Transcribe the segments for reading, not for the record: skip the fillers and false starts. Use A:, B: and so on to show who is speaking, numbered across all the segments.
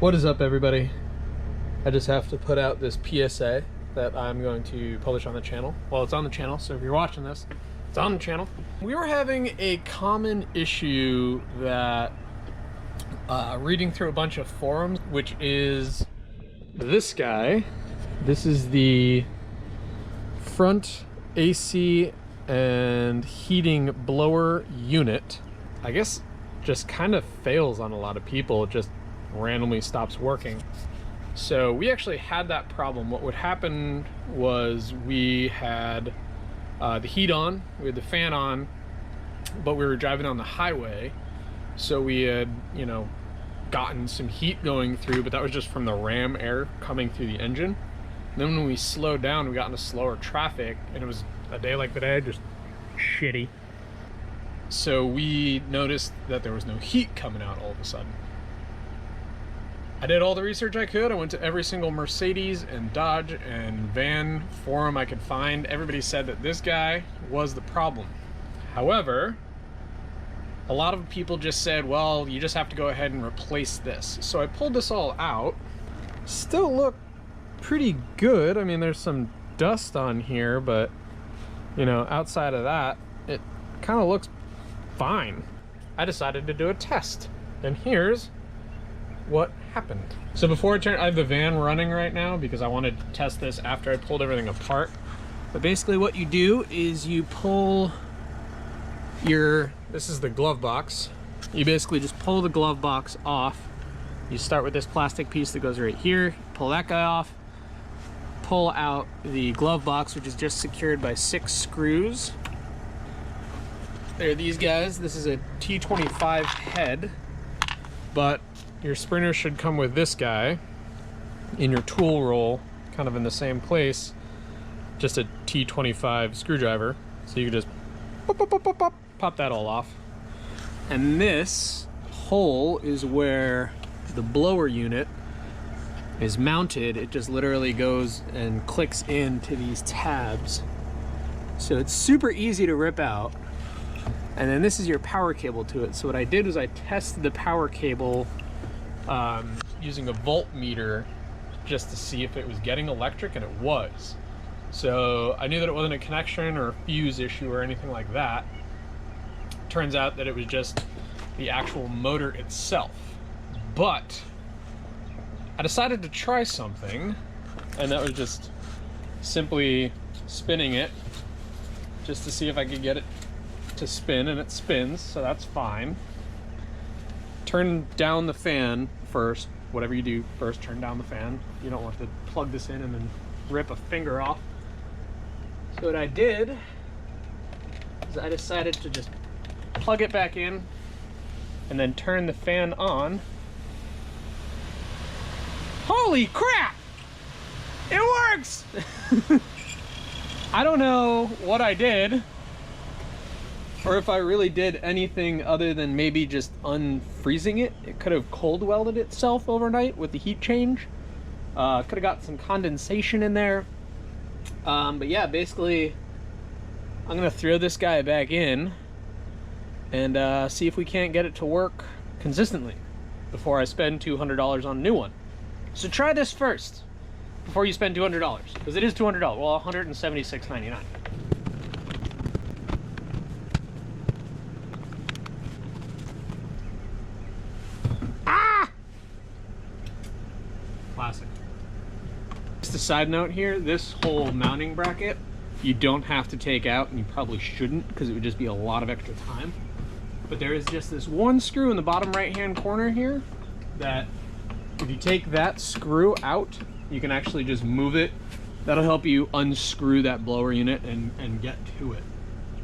A: What is up, everybody? I just have to put out this PSA that I'm going to publish on the channel. Well, it's on the channel, so if you're watching this, it's on the channel. We were having a common issue that reading through a bunch of forums, which is this guy. This is the front AC and heating blower unit. I guess just kind of fails on a lot of people. It just randomly stops working. So we actually had that problem. What would happen was we had the heat on, we had the fan on, but we were driving on the highway, so we had, you know, gotten some heat going through, but that was just from the ram air coming through the engine. And then when we slowed down, we got into slower traffic, and it was a day like today, just shitty. So we noticed that there was no heat coming out all of a sudden. I did all the research I could. I went to every single Mercedes and Dodge and van forum I could find. Everybody said that this guy was the problem. However, a lot of people just said, well, you just have to go ahead and replace this. So I pulled this all out. Still look pretty good. I mean, there's some dust on here, but you know, outside of that, it kind of looks fine. I decided to do a test, and here's what happened. So before I have the van running right now because I wanted to test this after I pulled everything apart. But basically what you do is you pull this is the glove box. You basically just pull the glove box off. You start with this plastic piece that goes right here, pull that guy off, pull out the glove box, which is just secured by 6 screws. There are these guys. This is a T25 head, but your sprinter should come with this guy in your tool roll, kind of in the same place, just a T25 screwdriver. So you can just pop that all off. And this hole is where the blower unit is mounted. It just literally goes and clicks into these tabs. So it's super easy to rip out. And then this is your power cable to it. So what I did was I tested the power cable using a voltmeter just to see if it was getting electric, and it was. So I knew that it wasn't a connection or a fuse issue or anything like that. Turns out that it was just the actual motor itself. But I decided to try something, and that was just simply spinning it just to see if I could get it to spin, and it spins, so that's fine. Turn down the fan first. Whatever you do first, turn down the fan. You don't want to plug this in and then rip a finger off. So what I did is I decided to just plug it back in and then turn the fan on. Holy crap! It works! I don't know what I did, or if I really did anything other than maybe just unfreezing it. It could have cold welded itself overnight with the heat change. Could have got some condensation in there. But yeah, basically, I'm gonna throw this guy back in and see if we can't get it to work consistently before I spend $200 on a new one. So try this first before you spend $200, because it is $200. Well, $176.99. Classic. Just a side note here, this whole mounting bracket you don't have to take out, and you probably shouldn't because it would just be a lot of extra time. But there is just this one screw in the bottom right hand corner here that if you take that screw out, you can actually just move it. That'll help you unscrew that blower unit and get to it.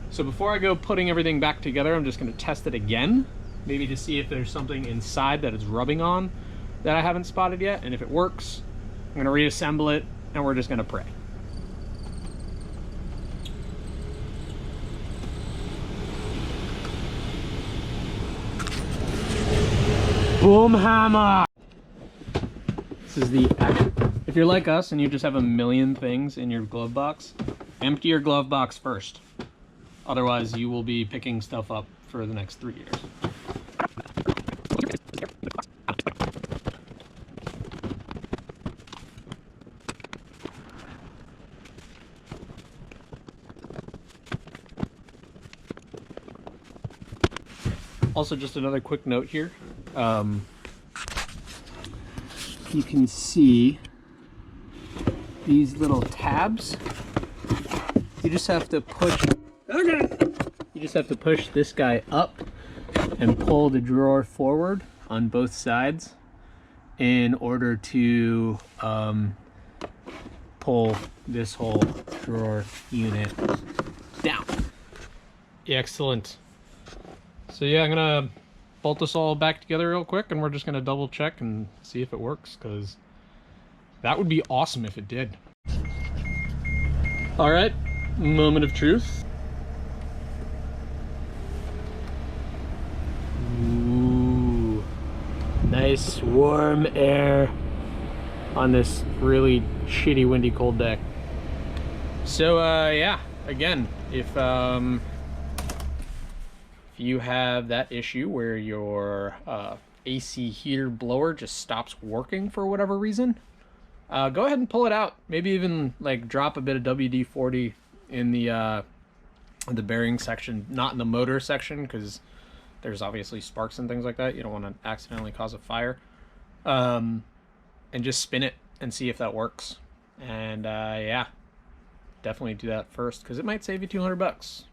A: So before I go putting everything back together, I'm just going to test it again, maybe to see if there's something inside that it's rubbing on that I haven't spotted yet. And if it works, I'm going to reassemble it, and we're just going to pray. Boom hammer! This is the action. If you're like us and you just have a million things in your glove box, empty your glove box first. Otherwise, you will be picking stuff up for the next 3 years. Also, just another quick note here. You can see these little tabs. You just have to push. Okay. You just have to push this guy up and pull the drawer forward on both sides in order to pull this whole drawer unit down. Excellent. So yeah, I'm gonna bolt this all back together real quick, and we're just gonna double check and see if it works, because that would be awesome if it did. All right, moment of truth. Ooh, nice warm air on this really shitty, windy, cold day. So yeah, again, if you have that issue where your AC heater blower just stops working for whatever reason, go ahead and pull it out. Maybe even like drop a bit of WD-40 in the bearing section, not in the motor section, because there's obviously sparks and things like that. You don't want to accidentally cause a fire. And just spin it and see if that works. And yeah, definitely do that first, because it might save you 200 bucks.